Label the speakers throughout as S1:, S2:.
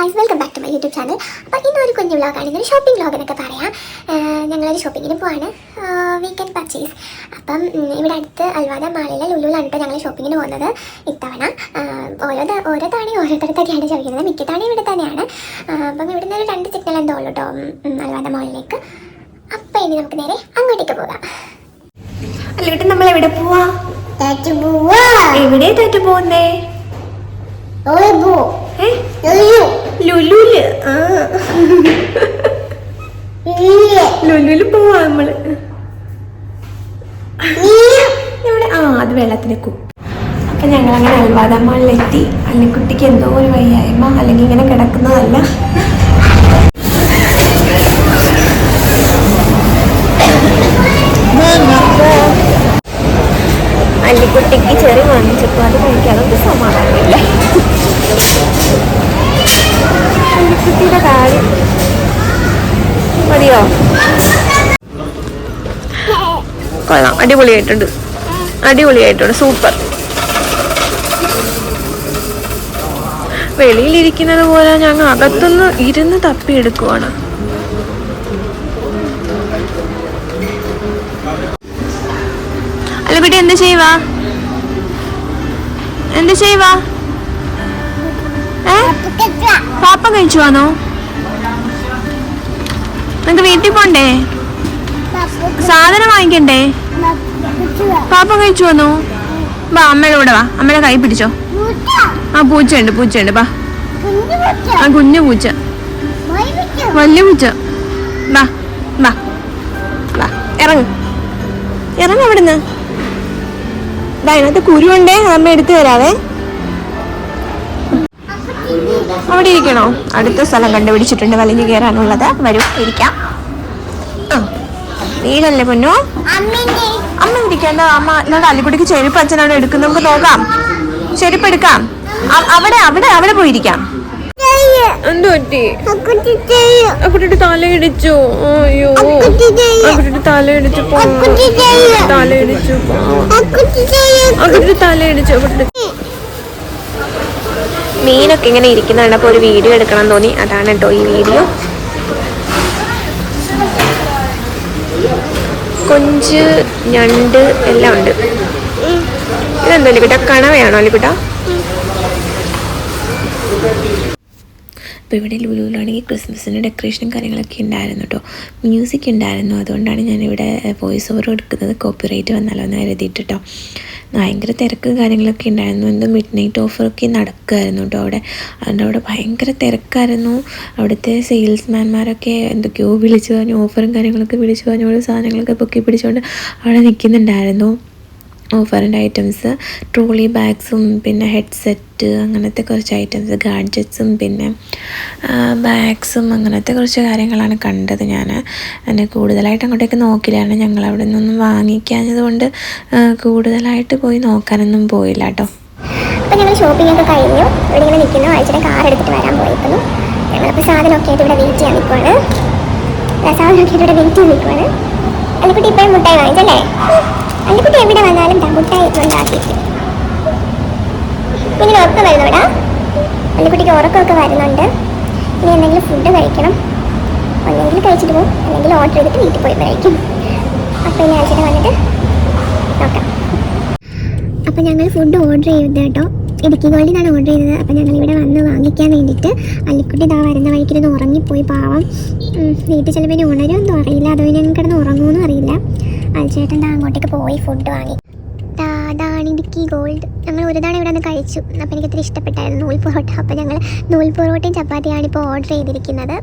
S1: Guys, welcome back to my YouTube channel. അപ്പോൾ ഇന്നൊരു കുഞ്ഞു വ്ളോഗാണ്, ഇന്നൊരു ഷോപ്പിംഗ് വ്ളോഗ് എന്നൊക്കെ പറയാം. ഞങ്ങളൊരു ഷോപ്പിങ്ങിന് പോവാണ്, വീക്കെൻഡ് പർച്ചേസ്. അപ്പം ഇവിടെ അടുത്ത് അൽവാദ മാളിലെ ലുലുവിലാണ് കേട്ടോ ഞങ്ങൾ ഷോപ്പിങ്ങിന് പോകുന്നത് ഇത്തവണ. ഓരോ തവണയും ഓരോരുത്തരത്തൊക്കെയാണ് ചോദിക്കുന്നത്, മിക്ക തവണയും ഇവിടെ തന്നെയാണ്. അപ്പം ഇവിടെ നിന്ന് ഒരു 2 സിഗ്നൽ എന്തോ ഉള്ളൂ കേട്ടോ അൽവാദ മാളിലേക്ക്. അപ്പം ഇനി നമുക്ക് നേരെ അങ്ങോട്ടേക്ക് പോകാം.
S2: അല്ലേട്ട് നമ്മൾ എവിടെ പോവാ? എവിടെ ടാറ്റ പോകുന്നേ? ലുലുല്. ലുലുല് പോവാ നമ്മള്. ഇവിടെ അത് വെള്ളത്തിലേക്കും. അപ്പൊ ഞങ്ങളങ്ങനെ അൽവാദ മാളിലെത്തി. അല്ലിക്കുട്ടിക്ക് എന്തോ ഒരു വയ്യായ്മ, അല്ലെങ്കിൽ ഇങ്ങനെ കിടക്കുന്നതല്ല. അല്ലിക്കുട്ടിക്ക് ചെറിയ വാങ്ങിച്ചപ്പോൾ അത് കഴിക്കാതൊക്കെ സമാധാനമില്ല. അല്ലിക്കുട്ടിയുടെ കാര്യം മതിയോ? കൊള്ളാം, അടിപൊളിയായിട്ടുണ്ട്, സൂപ്പർ. വെളിയിലിരിക്കുന്നത് പോലെ ഞങ്ങൾ അകത്തുനിന്ന് ഇരുന്ന് തപ്പിയെടുക്കുവാണ്. അല്ലിക്കുട്ടി എന്ത് ചെയ്യുവാ? പാപ്പ കഴിച്ചുവാണോ? നിങ്ങക്ക് വീട്ടിൽ പോണ്ടേ? സാധനം വാങ്ങിക്കണ്ടേ? പാപ്പ കഴിച്ചു വന്നോ? ബാ, അമ്മയുടെ കൂടെ വാ, അമ്മയുടെ കൈ പിടിച്ചോ. പൂച്ചയുണ്ട് ബാ. കുഞ്ഞു പൂച്ച, വലിയ പൂച്ച. ബാ ബാ ബാ, ഇറങ്ങ അവിടുന്ന്. അതിനകത്ത് കുരുണ്ടേ, അമ്മ എടുത്തു തരാവേ. അവിടെ ഇരിക്കണോ? അടുത്ത സ്ഥലം കണ്ടുപിടിച്ചിട്ടുണ്ട് വലിഞ്ഞു കയറാനുള്ളത്. വരൂ, ഇരിക്കാം. വീടല്ലേ പൊന്നു? അമ്മ ഇരിക്കണ്ട. അമ്മ നമ്മുടെ അല്ലിക്കുട്ടിക്ക് ചെരുപ്പ് അച്ഛനാണ് എടുക്കുന്നത്, നമുക്ക് നോക്കാം. ചെരുപ്പ് എടുക്കാം. അവിടെ പോയിരിക്കാം. എന്തു പറ്റി? കുട്ടിയുടെ തലയിടിച്ചു. അയ്യോ, കുട്ടിയുടെ തലയിടിച്ചു. മീനൊക്കെ ഇങ്ങനെ ഇരിക്കുന്നുണ്ട്. അപ്പോൾ ഒരു വീഡിയോ എടുക്കണം തോന്നി, അതാണ് കേട്ടോ ഈ വീഡിയോ. കൊഞ്ച്, ഞണ്ട് എല്ലാം ഉണ്ട്. ഇതെന്തോ അല്ലിക്കുട്ട? കണവയാണോ അല്ലിക്കുട്ട? അപ്പോൾ ഇവിടെ ലുലുവിലാണെങ്കിൽ ക്രിസ്മസിൻ്റെ ഡെക്കറേഷനും കാര്യങ്ങളൊക്കെ ഉണ്ടായിരുന്നു കേട്ടോ. മ്യൂസിക് ഉണ്ടായിരുന്നു. അതുകൊണ്ടാണ് ഞാനിവിടെ വോയിസ് ഓവർ എടുക്കുന്നത്. കോപ്പിറൈറ്റ് വന്നാലോ എന്ന് കരുതിയിട്ട് കേട്ടോ. ഭയങ്കര തിരക്കും കാര്യങ്ങളൊക്കെ ഉണ്ടായിരുന്നു. എന്തോ മിഡ് നൈറ്റ് ഓഫറൊക്കെ നടക്കുമായിരുന്നു കേട്ടോ അവിടെ. അതുകൊണ്ട് അവിടെ ഭയങ്കര തിരക്കായിരുന്നു. അവിടുത്തെ സെയിൽസ്മാൻമാരൊക്കെ എന്തൊക്കെയോ വിളിച്ചു പറഞ്ഞു, ഓഫറും കാര്യങ്ങളൊക്കെ വിളിച്ചു പറഞ്ഞു, ഓരോ സാധനങ്ങളൊക്കെ പൊക്കി പിടിച്ചുകൊണ്ട് അവിടെ നിൽക്കുന്നുണ്ടായിരുന്നു. ഓഫറിൻ്റെ ഐറ്റംസ്, ട്രോളി ബാഗ്സും പിന്നെ ഹെഡ്സെറ്റ്, അങ്ങനത്തെ കുറച്ച് ഐറ്റംസ്, ഗാഡ്ജറ്റ്സും പിന്നെ ബാഗ്സും, അങ്ങനത്തെ കുറച്ച് കാര്യങ്ങളാണ് കണ്ടത്. ഞാൻ അതിന് കൂടുതലായിട്ട് അങ്ങോട്ടേക്ക് നോക്കില്ലാണ്. ഞങ്ങൾ അവിടെ നിന്നൊന്നും വാങ്ങിക്കാഞ്ഞത് കൊണ്ട് കൂടുതലായിട്ട് പോയി നോക്കാനൊന്നും പോയില്ല കേട്ടോ.
S1: അപ്പോൾ ഞങ്ങൾ ഷോപ്പിംഗ് ഒക്കെ കഴിഞ്ഞു. ഇവിടെ ഇങ്ങനെ നിൽക്കുന്നു. വായിച്ചിട്ട് കാർ എടുത്തിട്ട് വരാൻ പോയിരിക്കുന്നു. ഞങ്ങളപ്പോൾ സാധനമൊക്കെ ആയിട്ട് ഇവിടെ വെയിറ്റ് ചെയ്യാൻ നിൽക്കുവാണ്. അല്ലിക്കുട്ടി ഇപ്പോഴും മുട്ടായി വാങ്ങിച്ചല്ലേ? അല്ലിക്കുട്ടി എവിടെ വന്നാലും മുട്ടായി ഉണ്ടാക്കിയിരിക്കും. ഇങ്ങനെ ഉറക്കം വരുന്നോടാ? അല്ലിക്കുട്ടിക്ക് ഉറക്കമൊക്കെ വരുന്നുണ്ട്. ഇനി എന്തെങ്കിലും ഫുഡ് കഴിക്കണം. ഒന്നെങ്കിലും കഴിച്ചിട്ട് പോകും, അല്ലെങ്കിൽ ഓർഡർ ചെയ്തിട്ട് വീട്ടിൽ പോയി കഴിക്കും. അപ്പോൾ ഇനി ആഴ്ചയിൽ വന്നിട്ട് നോക്കാം. അപ്പോൾ ഞങ്ങൾ ഫുഡ് ഓർഡർ ചെയ്തത് കേട്ടോ. ഇടുക്കി ഗോൾഡിൽ നിന്നാണ് ഓർഡർ ചെയ്തത്. അപ്പോൾ ഞങ്ങളിവിടെ വന്ന് വാങ്ങിക്കാൻ വേണ്ടിയിട്ട്. അല്ലിക്കുട്ടി ഇതാ വരുന്ന വഴിക്കിരുന്ന് ഉറങ്ങിപ്പോയി, പാവം. വീട്ടിൽ ചിലപ്പോൾ ഇനി ഉണരുമെന്നും അറിയില്ല, അതോ ഞങ്ങൾ കിടന്ന് ഉറങ്ങുമെന്നും അറിയില്ല. അൽച്ചേട്ടൻ അങ്ങോട്ടേക്ക് പോയി ഫുഡ് വാങ്ങി. അതാണ് ഇടുക്കി ഗോൾഡ്. ഞങ്ങൾ ഒരു തവണ ഇവിടെ നിന്ന് കഴിച്ചു. അപ്പോൾ എനിക്ക് ഇത്തിരി ഇഷ്ടപ്പെട്ടായിരുന്നു നൂൽ പൊറോട്ട. അപ്പോൾ ഞങ്ങൾ നൂൽ പൊറോട്ടയും ചപ്പാത്തിയാണ് ഇപ്പോൾ ഓർഡർ ചെയ്തിരിക്കുന്നത്.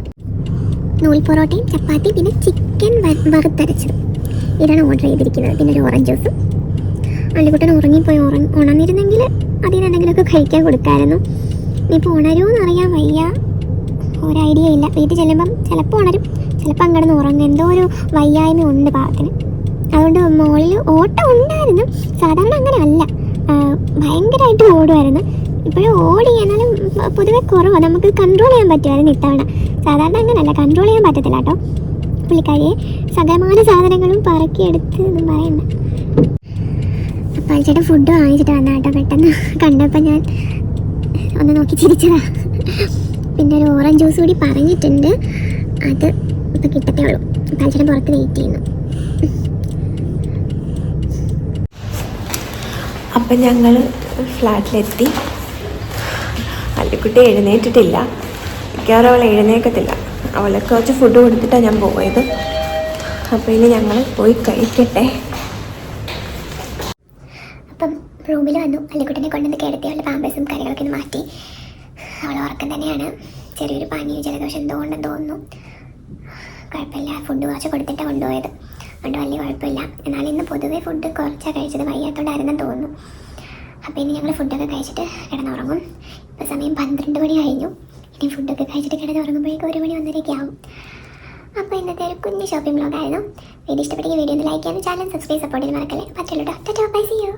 S1: നൂൽ പൊറോട്ടയും ചപ്പാത്തി പിന്നെ ചിക്കൻ വറുത്തരച്ചത്, ഇതാണ് ഓർഡർ ചെയ്തിരിക്കുന്നത്. പിന്നെ ഒരു ഓറഞ്ച് ജ്യൂസും. അല്ലിക്കുട്ടൻ ഉറങ്ങിപ്പോയി. ഉണർന്നിരുന്നെങ്കിൽ അതിൽ നിന്ന് എന്തെങ്കിലുമൊക്കെ കഴിക്കാൻ കൊടുക്കാമായിരുന്നു. ഇനിയിപ്പോൾ ഉണരുമെന്ന് അറിയാൻ വയ്യ, ഒരു ഐഡിയ ഇല്ല. വീട്ടിൽ ചെല്ലുമ്പം ചിലപ്പോൾ ഉണരും, ചിലപ്പോൾ അങ്ങോട്ട് ഉറങ്ങും. എന്തോ ഒരു വയ്യായ്മ ഉണ്ട് പാവത്തിന്. അതുകൊണ്ട് മുകളിൽ ഓട്ടം ഉണ്ടായിരുന്നു. സാധാരണ അങ്ങനെ അല്ല, ഭയങ്കരമായിട്ട് ഓടുമായിരുന്നു. ഇപ്പോഴും ഓടി, എന്നാലും പൊതുവെ കുറവാണ്. നമുക്ക് കൺട്രോൾ ചെയ്യാൻ പറ്റുമായിരുന്നു ഇത്തവണ. സാധാരണ അങ്ങനെയല്ല, കൺട്രോൾ ചെയ്യാൻ പറ്റത്തില്ല കേട്ടോ. പുള്ളിക്കാരിയെ സകലമാന സാധനങ്ങളും പറക്കിയെടുത്ത് എന്നും പറയണ്ട. അപ്പോൾ ചേട്ടൻ ഫുഡ് വാങ്ങിച്ചിട്ട് വന്ന കേട്ടോ. പെട്ടെന്ന് കണ്ടപ്പോൾ ഞാൻ ഒന്ന് നോക്കി ചിരിച്ചതാ. പിന്നെ ഒരു ജ്യൂസ് കൂടി പറഞ്ഞിട്ടുണ്ട്, അത് ഇപ്പം കിട്ടത്തേ ഉള്ളൂ. അപ്പം അച്ഛനെ പുറത്ത് വെയിറ്റ് ചെയ്യുന്നു.
S2: അപ്പം ഞങ്ങൾ ഫ്ലാറ്റിലെത്തി. അല്ലിക്കുട്ടി എഴുന്നേറ്റിട്ടില്ല, മിക്കവാറും അവൾ എഴുന്നേക്കത്തില്ല. അവൾക്ക് കുറച്ച് ഫുഡ് കൊടുത്തിട്ടാണ് ഞാൻ പോയത്. അപ്പോൾ ഇനി ഞങ്ങൾ പോയി കഴിക്കട്ടെ.
S1: അപ്പം റൂമിൽ വന്നു. അല്ലിക്കുട്ടിനെ കൊണ്ടുവന്ന് കിടത്തി അവളുടെ പാമ്പേഴ്സും കാര്യങ്ങളൊക്കെ ഒന്ന് മാറ്റി. അവൾ ഉറക്കം തന്നെയാണ്. ചെറിയൊരു പനിയും ജലദോഷം എന്തോ ഉണ്ടെന്ന് തോന്നുന്നു. കുഴപ്പമില്ല, ഫുഡ് കുറച്ച് കൊടുത്തിട്ടാണ് കൊണ്ടുപോയത്, അതുകൊണ്ട് വലിയ കുഴപ്പമില്ല. എന്നാൽ ഇന്ന് പൊതുവേ ഫുഡ് കുറച്ചാണ് കഴിച്ചത്, വയ്യാത്തോണ്ടായിരുന്നെന്ന് തോന്നുന്നു. അപ്പോൾ ഇനി ഞങ്ങൾ ഫുഡൊക്കെ കഴിച്ചിട്ട് കിടന്നുറങ്ങും. ഇപ്പോൾ സമയം 12 മണി കഴിഞ്ഞു. ഇനി ഫുഡൊക്കെ കഴിച്ചിട്ട് കിടന്നുറങ്ങുമ്പോഴേക്കും 1 മണി 1:30 ആവും. അപ്പോൾ ഇന്നത്തെ ഒരു കുഞ്ഞ് ഷോപ്പിംഗ് വ്ലോഗായിരുന്നു. വീഡിയോ ഇഷ്ടപ്പെട്ടെങ്കിൽ വീഡിയോ ഒന്ന് ലൈക്ക് ചെയ്യാനും ചാനൽ സബ്സ്ക്രൈബ് സപ്പോർട്ട് ചെയ്യാൻ മറക്കല്ലേ. പറ്റുള്ളൂ. Tata, bye, see U.